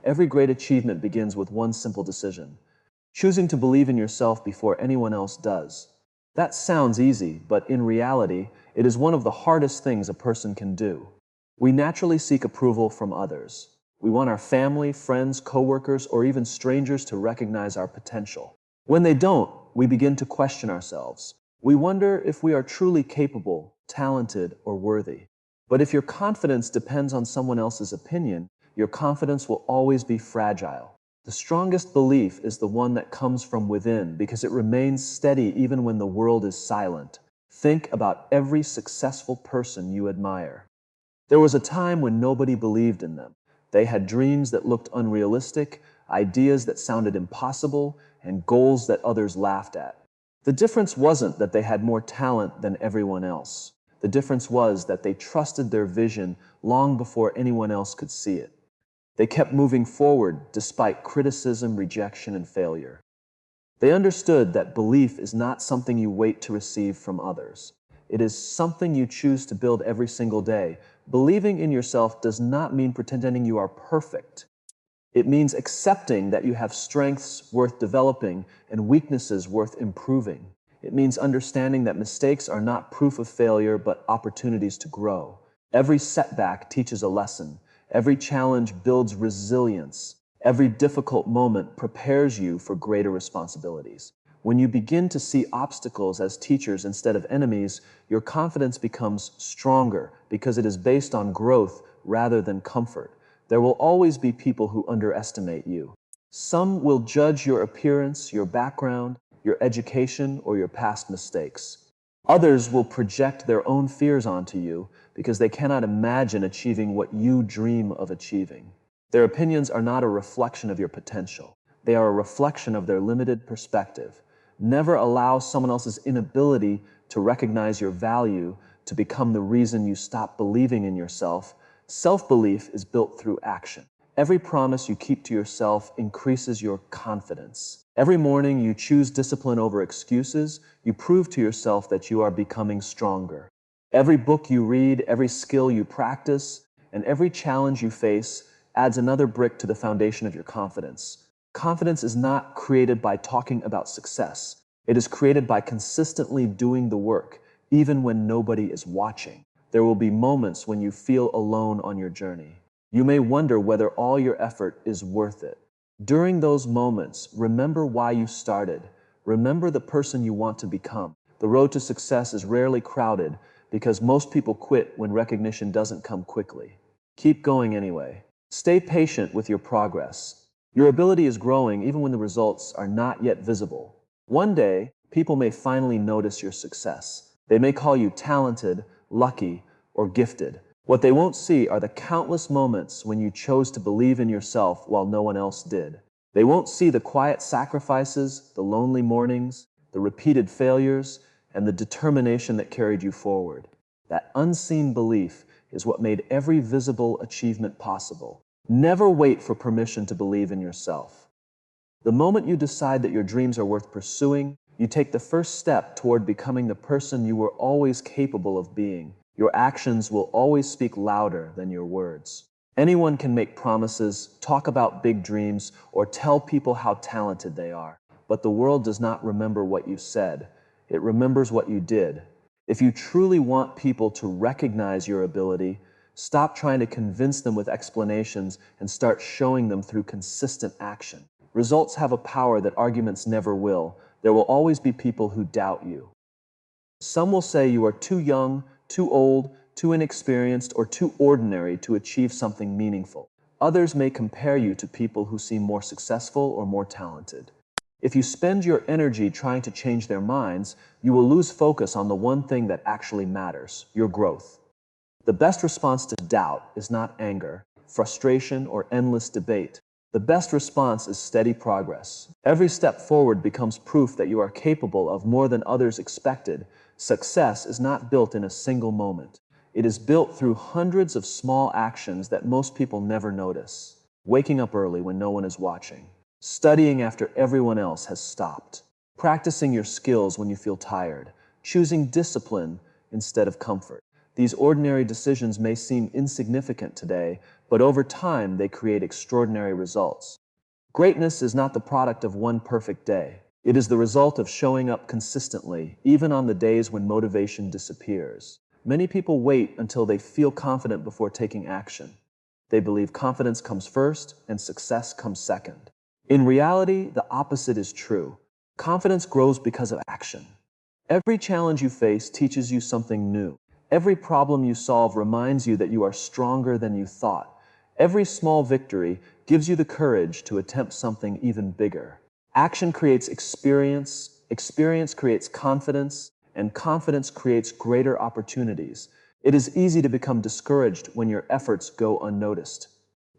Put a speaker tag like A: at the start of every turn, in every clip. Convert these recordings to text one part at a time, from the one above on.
A: every great achievement begins with one simple decision: choosing to believe in yourself before anyone else does. That sounds easy, but in reality, it is one of the hardest things a person can do. We naturally seek approval from others. We want our family, friends, coworkers, or even strangers to recognize our potential. When they don't, we begin to question ourselves. We wonder if we are truly capable, talented, or worthy. But if your confidence depends on someone else's opinion, your confidence will always be fragile. The strongest belief is the one that comes from within because it remains steady even when the world is silent. Think about every successful person you admire. There was a time when nobody believed in them. They had dreams that looked unrealistic, ideas that sounded impossible, and goals that others laughed at. The difference wasn't that they had more talent than everyone else. The difference was that they trusted their vision long before anyone else could see it. They kept moving forward despite criticism, rejection, and failure. They understood that belief is not something you wait to receive from others. It is something you choose to build every single day. Believing in yourself does not mean pretending you are perfect. It means accepting that you have strengths worth developing and weaknesses worth improving. It means understanding that mistakes are not proof of failure, but opportunities to grow. Every setback teaches a lesson. Every challenge builds resilience. Every difficult moment prepares you for greater responsibilities. When you begin to see obstacles as teachers instead of enemies, your confidence becomes stronger because it is based on growth rather than comfort. There will always be people who underestimate you. Some will judge your appearance, your background, your education, or your past mistakes. Others will project their own fears onto you because they cannot imagine achieving what you dream of achieving. Their opinions are not a reflection of your potential. They are a reflection of their limited perspective. Never allow someone else's inability to recognize your value to become the reason you stop believing in yourself. Self-belief is built through action. Every promise you keep to yourself increases your confidence. Every morning you choose discipline over excuses, you prove to yourself that you are becoming stronger. Every book you read, every skill you practice, and every challenge you face adds another brick to the foundation of your confidence. Confidence is not created by talking about success. It is created by consistently doing the work, even when nobody is watching. There will be moments when you feel alone on your journey. You may wonder whether all your effort is worth it. During those moments, remember why you started. Remember the person you want to become. The road to success is rarely crowded because most people quit when recognition doesn't come quickly. Keep going anyway. Stay patient with your progress. Your ability is growing even when the results are not yet visible. One day, people may finally notice your success. They may call you talented, lucky, or gifted. What they won't see are the countless moments when you chose to believe in yourself while no one else did. They won't see the quiet sacrifices, the lonely mornings, the repeated failures, and the determination that carried you forward. That unseen belief is what made every visible achievement possible. Never wait for permission to believe in yourself. The moment you decide that your dreams are worth pursuing, you take the first step toward becoming the person you were always capable of being. Your actions will always speak louder than your words. Anyone can make promises, talk about big dreams, or tell people how talented they are. But the world does not remember what you said. It remembers what you did. If you truly want people to recognize your ability, stop trying to convince them with explanations and start showing them through consistent action. Results have a power that arguments never will. There will always be people who doubt you. Some will say you are too young, too old, too inexperienced, or too ordinary to achieve something meaningful. Others may compare you to people who seem more successful or more talented. If you spend your energy trying to change their minds, you will lose focus on the one thing that actually matters: your growth. The best response to doubt is not anger, frustration, or endless debate. The best response is steady progress. Every step forward becomes proof that you are capable of more than others expected. Success is not built in a single moment. It is built through hundreds of small actions that most people never notice. Waking up early when no one is watching. Studying after everyone else has stopped. Practicing your skills when you feel tired. Choosing discipline instead of comfort. These ordinary decisions may seem insignificant today, but over time they create extraordinary results. Greatness is not the product of one perfect day. It is the result of showing up consistently, even on the days when motivation disappears. Many people wait until they feel confident before taking action. They believe confidence comes first and success comes second. In reality, the opposite is true. Confidence grows because of action. Every challenge you face teaches you something new. Every problem you solve reminds you that you are stronger than you thought. Every small victory gives you the courage to attempt something even bigger. Action creates experience, experience creates confidence, and confidence creates greater opportunities. It is easy to become discouraged when your efforts go unnoticed.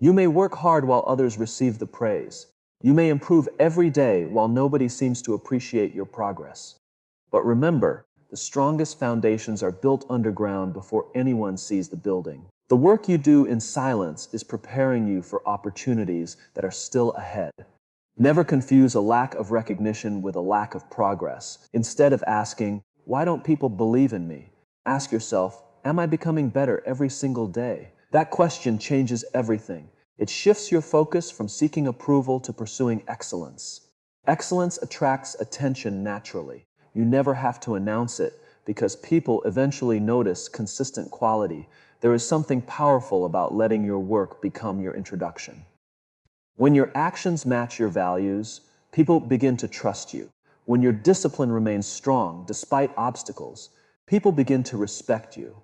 A: You may work hard while others receive the praise. You may improve every day while nobody seems to appreciate your progress. But remember, the strongest foundations are built underground before anyone sees the building. The work you do in silence is preparing you for opportunities that are still ahead. Never confuse a lack of recognition with a lack of progress. Instead of asking, "Why don't people believe in me?" ask yourself, "Am I becoming better every single day?" That question changes everything. It shifts your focus from seeking approval to pursuing excellence. Excellence attracts attention naturally. You never have to announce it because people eventually notice consistent quality. There is something powerful about letting your work become your introduction. When your actions match your values, people begin to trust you. When your discipline remains strong despite obstacles, people begin to respect you.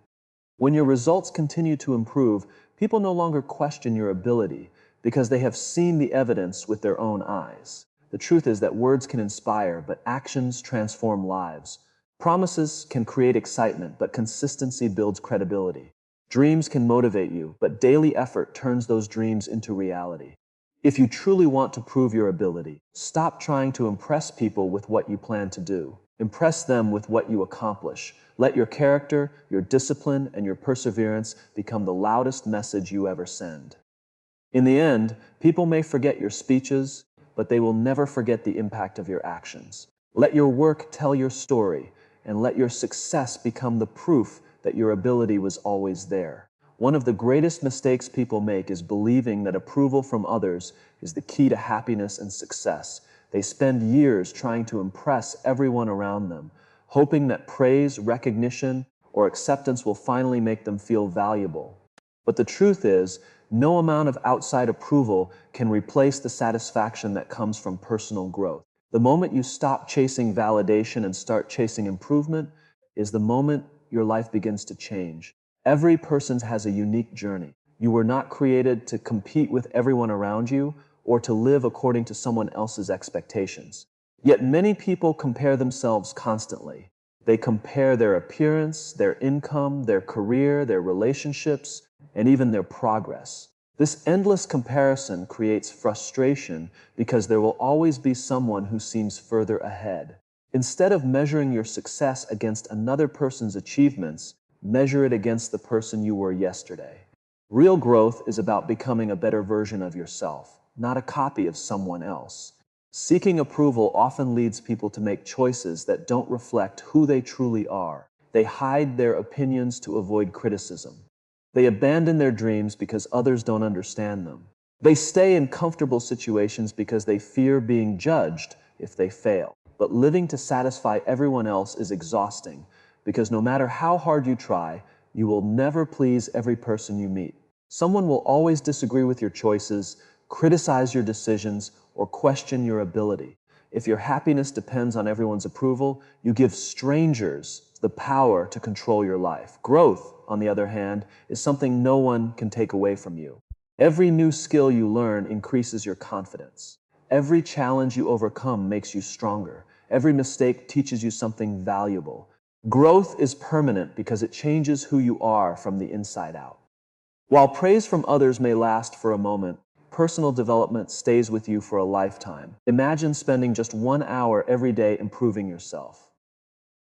A: When your results continue to improve, people no longer question your ability because they have seen the evidence with their own eyes. The truth is that words can inspire, but actions transform lives. Promises can create excitement, but consistency builds credibility. Dreams can motivate you, but daily effort turns those dreams into reality. If you truly want to prove your ability, stop trying to impress people with what you plan to do. Impress them with what you accomplish. Let your character, your discipline, and your perseverance become the loudest message you ever send. In the end, people may forget your speeches, but they will never forget the impact of your actions. Let your work tell your story, and let your success become the proof that your ability was always there. One of the greatest mistakes people make is believing that approval from others is the key to happiness and success. They spend years trying to impress everyone around them, hoping that praise, recognition, or acceptance will finally make them feel valuable. But the truth is, no amount of outside approval can replace the satisfaction that comes from personal growth. The moment you stop chasing validation and start chasing improvement is the moment your life begins to change. Every person has a unique journey. You were not created to compete with everyone around you or to live according to someone else's expectations. Yet many people compare themselves constantly. They compare their appearance, their income, their career, their relationships, and even their progress. This endless comparison creates frustration because there will always be someone who seems further ahead. Instead of measuring your success against another person's achievements, measure it against the person you were yesterday. Real growth is about becoming a better version of yourself, not a copy of someone else. Seeking approval often leads people to make choices that don't reflect who they truly are. They hide their opinions to avoid criticism. They abandon their dreams because others don't understand them. They stay in comfortable situations because they fear being judged if they fail. But living to satisfy everyone else is exhausting because no matter how hard you try, you will never please every person you meet. Someone will always disagree with your choices, criticize your decisions, or question your ability. If your happiness depends on everyone's approval, you give strangers the power to control your life. Growth, on the other hand, is something no one can take away from you. Every new skill you learn increases your confidence. Every challenge you overcome makes you stronger. Every mistake teaches you something valuable. Growth is permanent because it changes who you are from the inside out. While praise from others may last for a moment, personal development stays with you for a lifetime. Imagine spending just 1 hour every day improving yourself.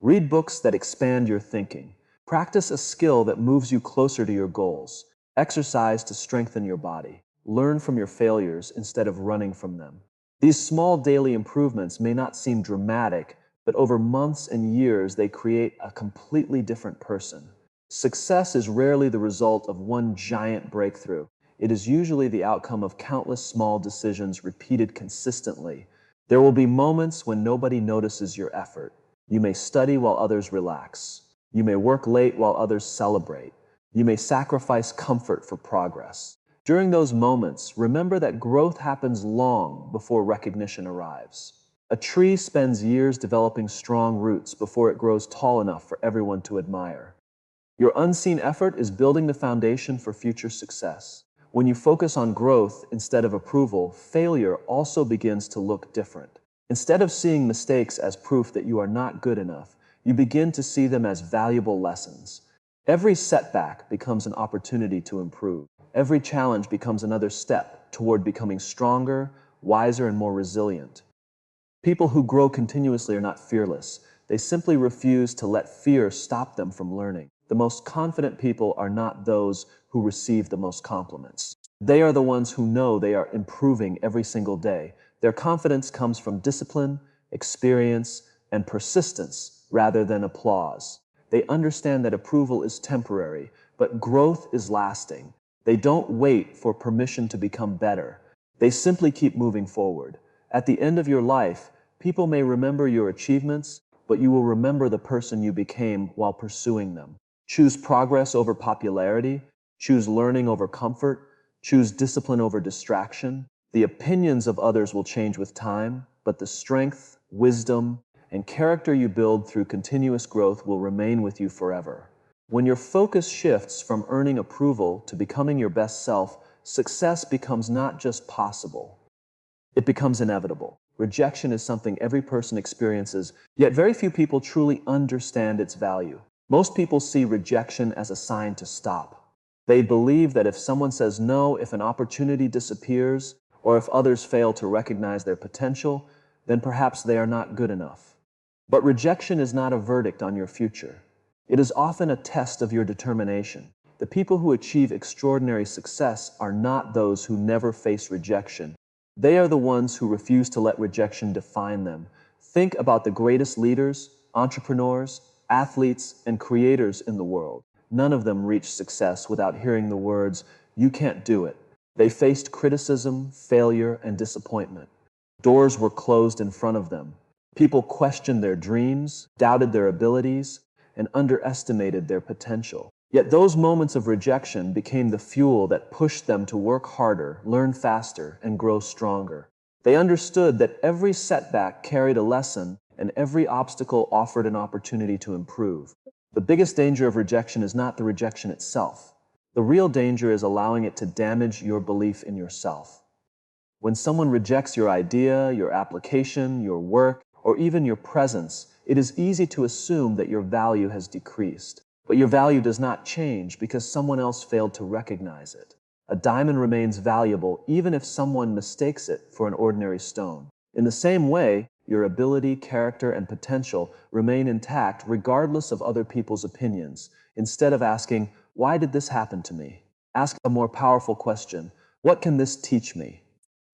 A: Read books that expand your thinking. Practice a skill that moves you closer to your goals. Exercise to strengthen your body. Learn from your failures instead of running from them. These small daily improvements may not seem dramatic, but over months and years they create a completely different person. Success is rarely the result of one giant breakthrough. It is usually the outcome of countless small decisions repeated consistently. There will be moments when nobody notices your effort. You may study while others relax. You may work late while others celebrate. You may sacrifice comfort for progress. During those moments, remember that growth happens long before recognition arrives. A tree spends years developing strong roots before it grows tall enough for everyone to admire. Your unseen effort is building the foundation for future success. When you focus on growth instead of approval, failure also begins to look different. Instead of seeing mistakes as proof that you are not good enough, you begin to see them as valuable lessons. Every setback becomes an opportunity to improve. Every challenge becomes another step toward becoming stronger, wiser, and more resilient. People who grow continuously are not fearless. They simply refuse to let fear stop them from learning. The most confident people are not those who receive the most compliments. They are the ones who know they are improving every single day. Their confidence comes from discipline, experience, and persistence rather than applause. They understand that approval is temporary, but growth is lasting. They don't wait for permission to become better. They simply keep moving forward. At the end of your life, people may remember your achievements, but you will remember the person you became while pursuing them. Choose progress over popularity. Choose learning over comfort. Choose discipline over distraction. The opinions of others will change with time, but the strength, wisdom, and character you build through continuous growth will remain with you forever. When your focus shifts from earning approval to becoming your best self, success becomes not just possible, it becomes inevitable. Rejection is something every person experiences, yet very few people truly understand its value. Most people see rejection as a sign to stop. They believe that if someone says no, if an opportunity disappears, or if others fail to recognize their potential, then perhaps they are not good enough. But rejection is not a verdict on your future. It is often a test of your determination. The people who achieve extraordinary success are not those who never face rejection. They are the ones who refuse to let rejection define them. Think about the greatest leaders, entrepreneurs, athletes, and creators in the world. None of them reached success without hearing the words, "You can't do it." They faced criticism, failure, and disappointment. Doors were closed in front of them. People questioned their dreams, doubted their abilities, and underestimated their potential. Yet those moments of rejection became the fuel that pushed them to work harder, learn faster, and grow stronger. They understood that every setback carried a lesson and every obstacle offered an opportunity to improve. The biggest danger of rejection is not the rejection itself. The real danger is allowing it to damage your belief in yourself. When someone rejects your idea, your application, your work, or even your presence, it is easy to assume that your value has decreased. But your value does not change because someone else failed to recognize it. A diamond remains valuable even if someone mistakes it for an ordinary stone. In the same way, your ability, character, and potential remain intact regardless of other people's opinions. Instead of asking, "Why did this happen to me?" ask a more powerful question, "What can this teach me?"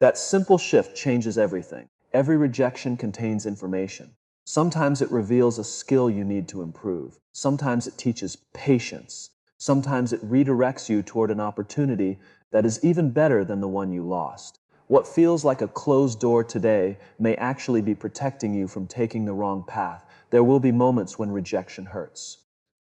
A: That simple shift changes everything. Every rejection contains information. Sometimes it reveals a skill you need to improve. Sometimes it teaches patience. Sometimes it redirects you toward an opportunity that is even better than the one you lost. What feels like a closed door today may actually be protecting you from taking the wrong path. There will be moments when rejection hurts.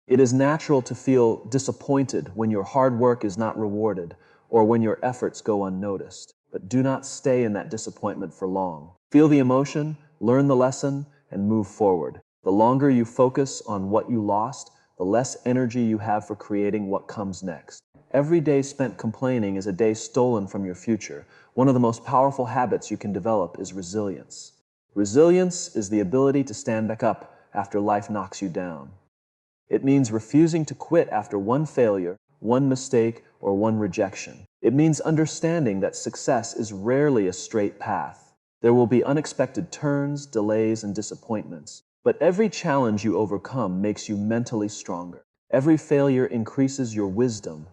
A: It is natural to feel disappointed when your hard work is not rewarded or when your efforts go unnoticed. But do not stay in that disappointment for long. Feel the emotion, learn the lesson, and move forward. The longer you focus on what you lost, the less energy you have for creating what comes next. Every day spent complaining is a day stolen from your future. One of the most powerful habits you can develop is resilience. Resilience is the ability to stand back up after life knocks you down. It means refusing to quit after one failure, one mistake, or one rejection. It means understanding that success is rarely a straight path. There will be unexpected turns, delays, and disappointments. But every challenge you overcome makes you mentally stronger. Every failure increases your wisdom.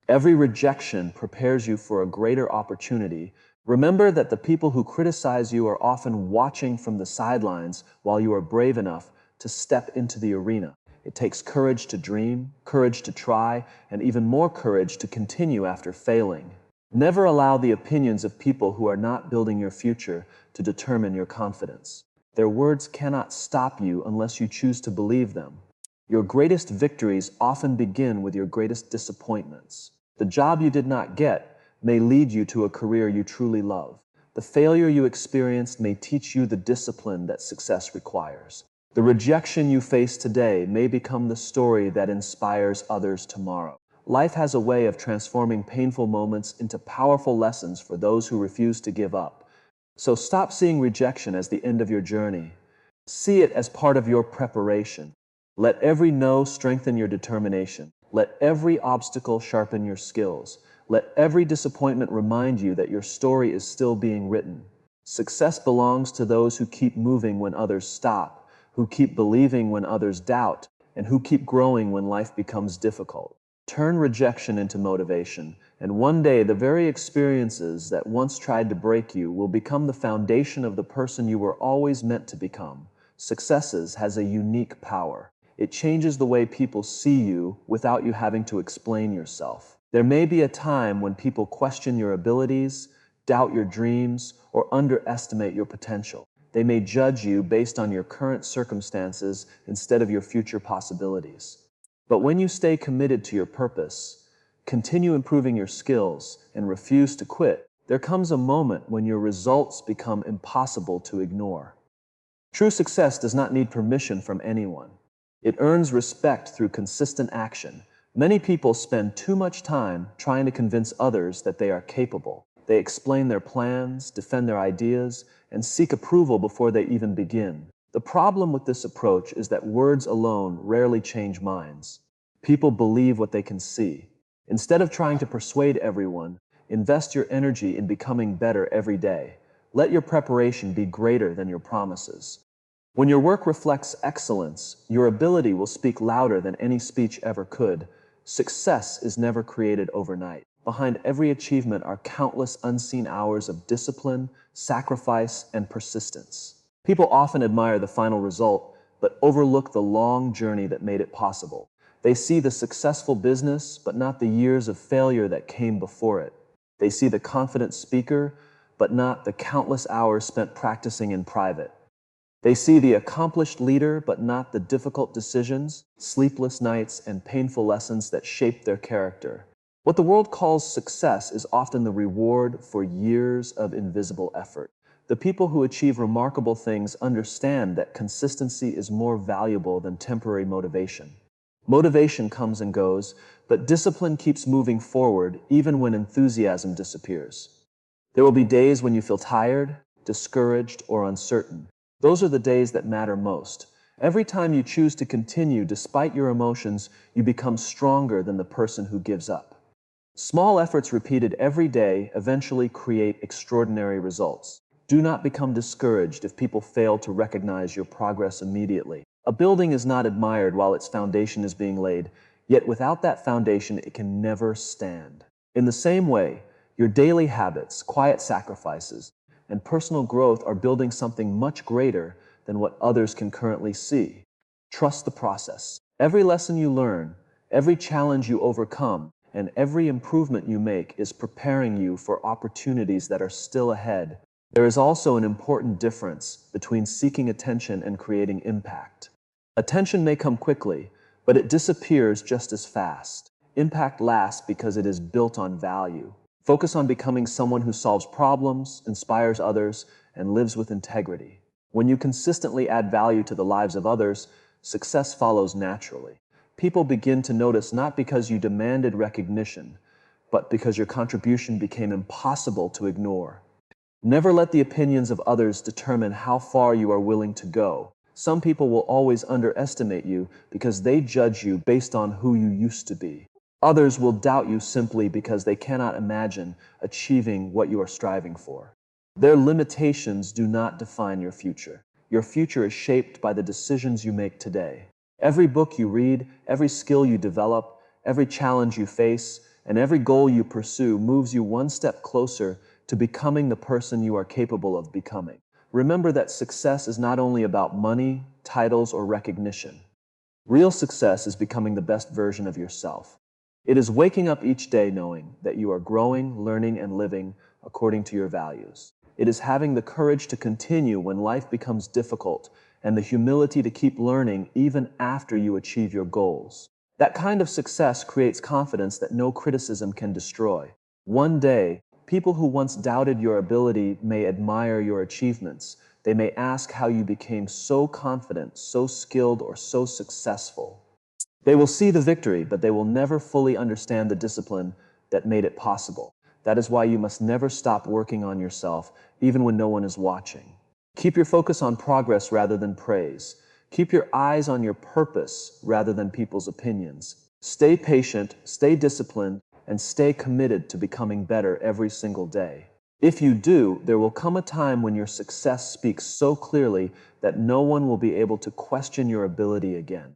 A: Every rejection prepares you for a greater opportunity. Remember that the people who criticize you are often watching from the sidelines while you are brave enough to step into the arena. It takes courage to dream, courage to try, and even more courage to continue after failing. Never allow the opinions of people who are not building your future to determine your confidence. Their words cannot stop you unless you choose to believe them. Your greatest victories often begin with your greatest disappointments. The job you did not get may lead you to a career you truly love. The failure you experienced may teach you the discipline that success requires. The rejection you face today may become the story that inspires others tomorrow. Life has a way of transforming painful moments into powerful lessons for those who refuse to give up. So stop seeing rejection as the end of your journey. See it as part of your preparation. Let every no strengthen your determination. Let every obstacle sharpen your skills. Let every disappointment remind you that your story is still being written. Success belongs to those who keep moving when others stop, who keep believing when others doubt, and who keep growing when life becomes difficult. Turn rejection into motivation, and one day the very experiences that once tried to break you will become the foundation of the person you were always meant to become. Success has a unique power. It changes the way people see you without you having to explain yourself. There may be a time when people question your abilities, doubt your dreams, or underestimate your potential. They may judge you based on your current circumstances instead of your future possibilities. But when you stay committed to your purpose, continue improving your skills, and refuse to quit, there comes a moment when your results become impossible to ignore. True success does not need permission from anyone. It earns respect through consistent action. Many people spend too much time trying to convince others that they are capable. They explain their plans, defend their ideas, and seek approval before they even begin. The problem with this approach is that words alone rarely change minds. People believe what they can see. Instead of trying to persuade everyone, invest your energy in becoming better every day. Let your preparation be greater than your promises. When your work reflects excellence, your ability will speak louder than any speech ever could. Success is never created overnight. Behind every achievement are countless unseen hours of discipline, sacrifice, and persistence. People often admire the final result, but overlook the long journey that made it possible. They see the successful business, but not the years of failure that came before it. They see the confident speaker, but not the countless hours spent practicing in private. They see the accomplished leader, but not the difficult decisions, sleepless nights, and painful lessons that shaped their character. What the world calls success is often the reward for years of invisible effort. The people who achieve remarkable things understand that consistency is more valuable than temporary motivation. Motivation comes and goes, but discipline keeps moving forward even when enthusiasm disappears. There will be days when you feel tired, discouraged, or uncertain. Those are the days that matter most. Every time you choose to continue despite your emotions, you become stronger than the person who gives up. Small efforts repeated every day eventually create extraordinary results. Do not become discouraged if people fail to recognize your progress immediately. A building is not admired while its foundation is being laid, yet without that foundation, it can never stand. In the same way, your daily habits, quiet sacrifices, and personal growth are building something much greater than what others can currently see. Trust the process. Every lesson you learn, every challenge you overcome, and every improvement you make is preparing you for opportunities that are still ahead. There is also an important difference between seeking attention and creating impact. Attention may come quickly, but it disappears just as fast. Impact lasts because it is built on value. Focus on becoming someone who solves problems, inspires others, and lives with integrity. When you consistently add value to the lives of others, success follows naturally. People begin to notice not because you demanded recognition, but because your contribution became impossible to ignore. Never let the opinions of others determine how far you are willing to go. Some people will always underestimate you because they judge you based on who you used to be. Others will doubt you simply because they cannot imagine achieving what you are striving for. Their limitations do not define your future. Your future is shaped by the decisions you make today. Every book you read, every skill you develop, every challenge you face, and every goal you pursue moves you one step closer to becoming the person you are capable of becoming. Remember that success is not only about money, titles, or recognition. Real success is becoming the best version of yourself. It is waking up each day knowing that you are growing, learning, and living according to your values. It is having the courage to continue when life becomes difficult and the humility to keep learning even after you achieve your goals. That kind of success creates confidence that no criticism can destroy. One day, people who once doubted your ability may admire your achievements. They may ask how you became so confident, so skilled, or so successful. They will see the victory, but they will never fully understand the discipline that made it possible. That is why you must never stop working on yourself, even when no one is watching. Keep your focus on progress rather than praise. Keep your eyes on your purpose rather than people's opinions. Stay patient, stay disciplined, and stay committed to becoming better every single day. If you do, there will come a time when your success speaks so clearly that no one will be able to question your ability again.